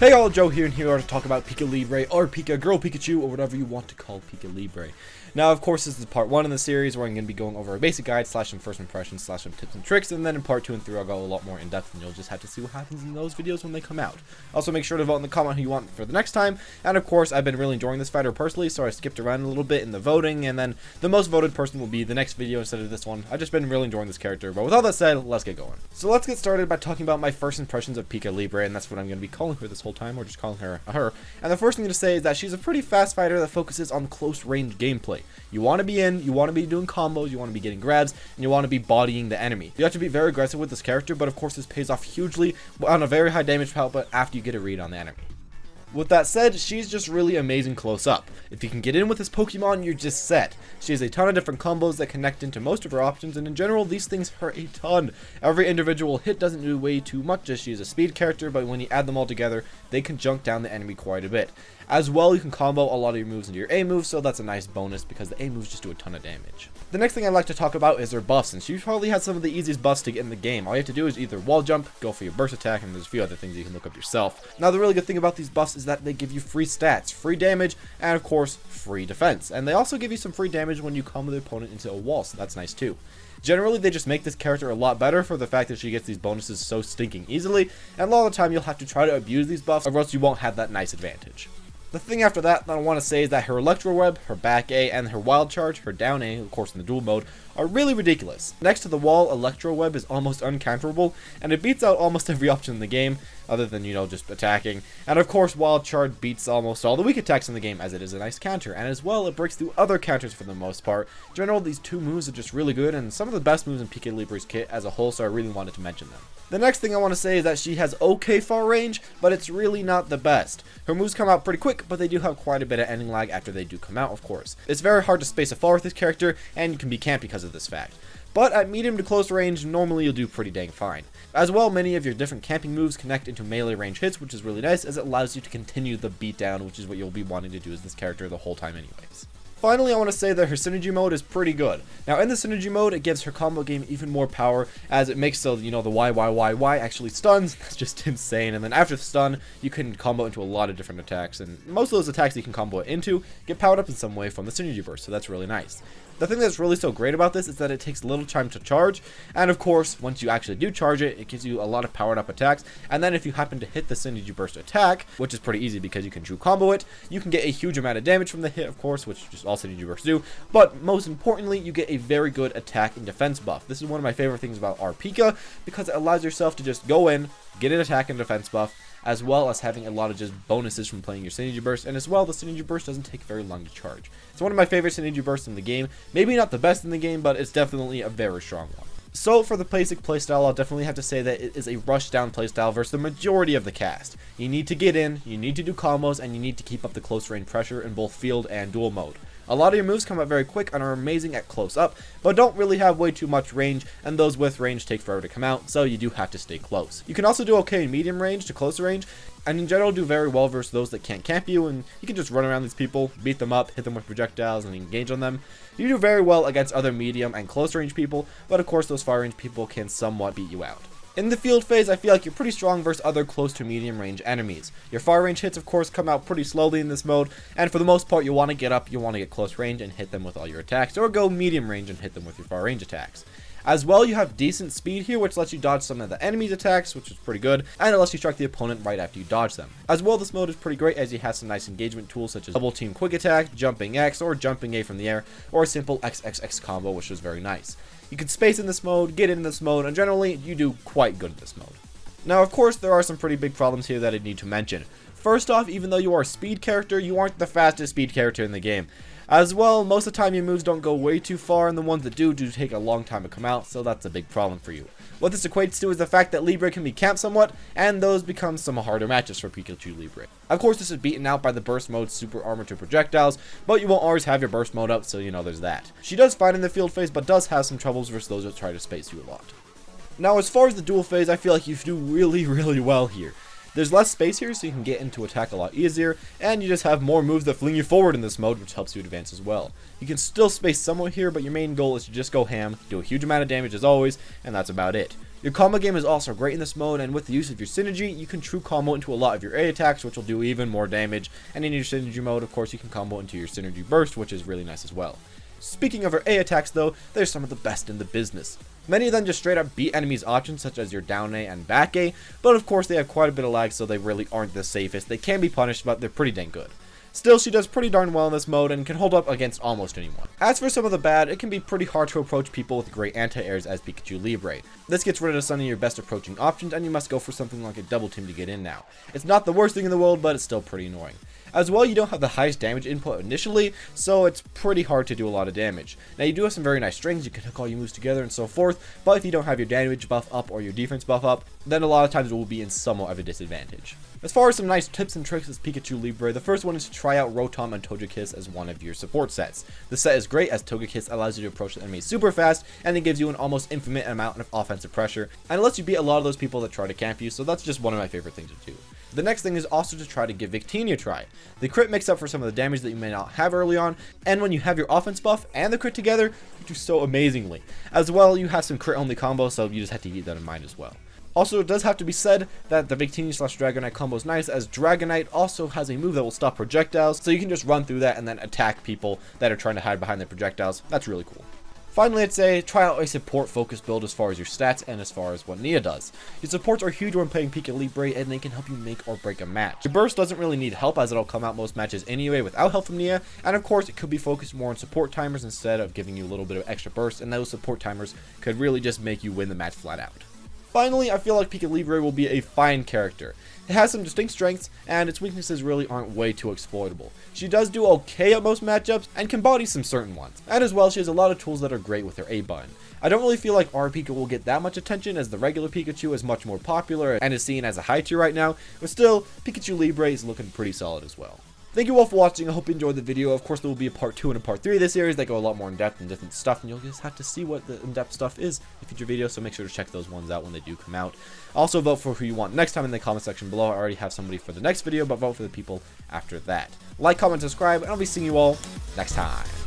Hey all, Joe here, and here to talk about Pika Libre, or Pika Girl Pikachu, or whatever you want to call Pika Libre. Now, of course, this is part 1 in the series where I'm going to be going over a basic guide, slash some first impressions, slash some tips and tricks, and then in part 2 and 3 I'll go a lot more in depth, and you'll just have to see what happens in those videos when they come out. Also, make sure to vote in the comment who you want for the next time, and of course, I've been really enjoying this fighter personally, so I skipped around a little bit in the voting, and then the most voted person will be the next video instead of this one. I've just been really enjoying this character, but with all that said, let's get going. So let's get started by talking about my first impressions of Pika Libre, and that's what I'm going to be calling her this whole time, or just calling her a her. And the first thing to say is that she's a pretty fast fighter that focuses on close range gameplay. You want to be in, you want to be doing combos, you want to be getting grabs, and you want to be bodying the enemy. You have to be very aggressive with this character, but of course this pays off hugely on a very high damage output after you get a read on the enemy. With that said, she's just really amazing close up. If you can get in with this Pokemon, you're just set. She has a ton of different combos that connect into most of her options, and in general, these things hurt a ton. Every individual hit doesn't do way too much, as she is a speed character, but when you add them all together, they can junk down the enemy quite a bit. As well, you can combo a lot of your moves into your A moves, so that's a nice bonus because the A moves just do a ton of damage. The next thing I'd like to talk about is her buffs, and she probably has some of the easiest buffs to get in the game. All you have to do is either wall jump, go for your burst attack, and there's a few other things you can look up yourself. Now, the really good thing about these buffs is that they give you free stats, free damage, and of course, free defense. And they also give you some free damage when you combo the opponent into a wall, so that's nice too. Generally, they just make this character a lot better for the fact that she gets these bonuses so stinking easily, and a lot of the time you'll have to try to abuse these buffs, or else you won't have that nice advantage. The thing after that I want to say is that her Electro Web, her back A, and her Wild Charge, her down A, of course in the dual mode, are really ridiculous. Next to the wall, Electro Web is almost uncounterable, and it beats out almost every option in the game, other than, just attacking. And of course, Wild Charge beats almost all the weak attacks in the game, as it is a nice counter, and as well, it breaks through other counters for the most part. In general, these two moves are just really good, and some of the best moves in Pika Libre's kit as a whole, so I really wanted to mention them. The next thing I want to say is that she has okay far range, but it's really not the best. Her moves come out pretty quick, but they do have quite a bit of ending lag after they do come out, of course. It's very hard to space a far with this character, and you can be camped because of this fact. But at medium to close range, normally you'll do pretty dang fine. As well, many of your different camping moves connect into melee range hits, which is really nice, as it allows you to continue the beatdown, which is what you'll be wanting to do as this character the whole time anyways. Finally, I want to say that her synergy mode is pretty good. Now, in the synergy mode, it gives her combo game even more power, as it makes so, the Y actually stuns. That's just insane. And then after the stun, you can combo into a lot of different attacks, and most of those attacks you can combo it into get powered up in some way from the synergy burst, so that's really nice. The thing that's really so great about this is that it takes little time to charge, and of course, once you actually do charge it, it gives you a lot of powered up attacks, and then if you happen to hit the synergy burst attack, which is pretty easy because you can true combo it, you can get a huge amount of damage from the hit, of course, which just all synergy bursts do, but most importantly, you get a very good attack and defense buff. This is one of my favorite things about our Pika, because it allows yourself to just go in, get an attack and defense buff, as well as having a lot of just bonuses from playing your Synergy Burst, and as well, the Synergy Burst doesn't take very long to charge. It's one of my favorite Synergy Bursts in the game, maybe not the best in the game, but it's definitely a very strong one. So for the basic playstyle, I'll definitely have to say that it is a rush down playstyle versus the majority of the cast. You need to get in, you need to do combos, and you need to keep up the close range pressure in both field and dual mode. A lot of your moves come out very quick and are amazing at close up, but don't really have way too much range, and those with range take forever to come out, so you do have to stay close. You can also do okay in medium range to close range, and in general do very well versus those that can't camp you, and you can just run around these people, beat them up, hit them with projectiles, and engage on them. You do very well against other medium and close range people, but of course those far range people can somewhat beat you out. In the field phase, I feel like you're pretty strong versus other close to medium range enemies. Your far range hits, of course, come out pretty slowly in this mode, and for the most part, you want to get up, you want to get close range and hit them with all your attacks, or go medium range and hit them with your far range attacks. As well, you have decent speed here, which lets you dodge some of the enemy's attacks, which is pretty good, and it lets you strike the opponent right after you dodge them. As well, this mode is pretty great as you have some nice engagement tools such as double team quick attack, jumping X, or jumping A from the air, or a simple XXX combo, which is very nice. You can space in this mode, get in this mode, and generally, you do quite good in this mode. Now, of course, there are some pretty big problems here that I need to mention. First off, even though you are a speed character, you aren't the fastest speed character in the game. As well, most of the time your moves don't go way too far, and the ones that do take a long time to come out, so that's a big problem for you. What this equates to is the fact that Libre can be camped somewhat, and those become some harder matches for Pikachu Libre. Of course, this is beaten out by the burst mode super armor to projectiles, but you won't always have your burst mode up, so there's that. She does fine in the field phase, but does have some troubles versus those that try to space you a lot. Now, as far as the duel phase, I feel like you do really well here. There's less space here, so you can get into attack a lot easier, and you just have more moves that fling you forward in this mode, which helps you advance as well. You can still space somewhat here, but your main goal is to just go ham, do a huge amount of damage as always, and that's about it. Your combo game is also great in this mode, and with the use of your synergy, you can true combo into a lot of your A attacks, which will do even more damage, and in your synergy mode, of course, you can combo into your synergy burst, which is really nice as well. Speaking of our A attacks though, they're some of the best in the business. Many of them just straight up beat enemies' options such as your down A and back A, but of course they have quite a bit of lag, so they really aren't the safest. They can be punished, but they're pretty dang good. Still, she does pretty darn well in this mode and can hold up against almost anyone. As for some of the bad, it can be pretty hard to approach people with great anti-airs as Pikachu Libre. This gets rid of some of your best approaching options, and you must go for something like a double team to get in now. It's not the worst thing in the world, but it's still pretty annoying. As well, you don't have the highest damage input initially, so it's pretty hard to do a lot of damage. Now, you do have some very nice strings, you can hook all your moves together and so forth, but if you don't have your damage buff up or your defense buff up, then a lot of times it will be in somewhat of a disadvantage. As far as some nice tips and tricks as Pikachu Libre, the first one is to try out Rotom and Togekiss as one of your support sets. The set is great as Togekiss allows you to approach the enemy super fast, and it gives you an almost infinite amount of offensive pressure, and it lets you beat a lot of those people that try to camp you, so that's just one of my favorite things to do. The next thing is also to try to give Victini a try. The crit makes up for some of the damage that you may not have early on, and when you have your offense buff and the crit together, you do so amazingly. As well, you have some crit only combos, so you just have to keep that in mind as well. Also, it does have to be said that the Victini/Dragonite combo is nice, as Dragonite also has a move that will stop projectiles, so you can just run through that and then attack people that are trying to hide behind their projectiles. That's really cool. Finally, I'd say try out a support focused build as far as your stats and as far as what Nia does. Your supports are huge when playing Pika Libre, and they can help you make or break a match. Your burst doesn't really need help, as it'll come out most matches anyway without help from Nia, and of course it could be focused more on support timers instead of giving you a little bit of extra burst, and those support timers could really just make you win the match flat out. Finally, I feel like Pika Libre will be a fine character. It has some distinct strengths, and its weaknesses really aren't way too exploitable. She does do okay at most matchups, and can body some certain ones. And as well, she has a lot of tools that are great with her A button. I don't really feel like our Pika will get that much attention, as the regular Pikachu is much more popular and is seen as a high tier right now, but still, Pikachu Libre is looking pretty solid as well. Thank you all for watching. I hope you enjoyed the video. Of course, there will be a part 2 and a part 3 of this series that go a lot more in depth and different stuff, and you'll just have to see what the in-depth stuff is in future videos, so make sure to check those ones out when they do come out. Also, vote for who you want next time in the comment section below. I already have somebody for the next video, but vote for the people after that. Like, comment, subscribe, and I'll be seeing you all next time.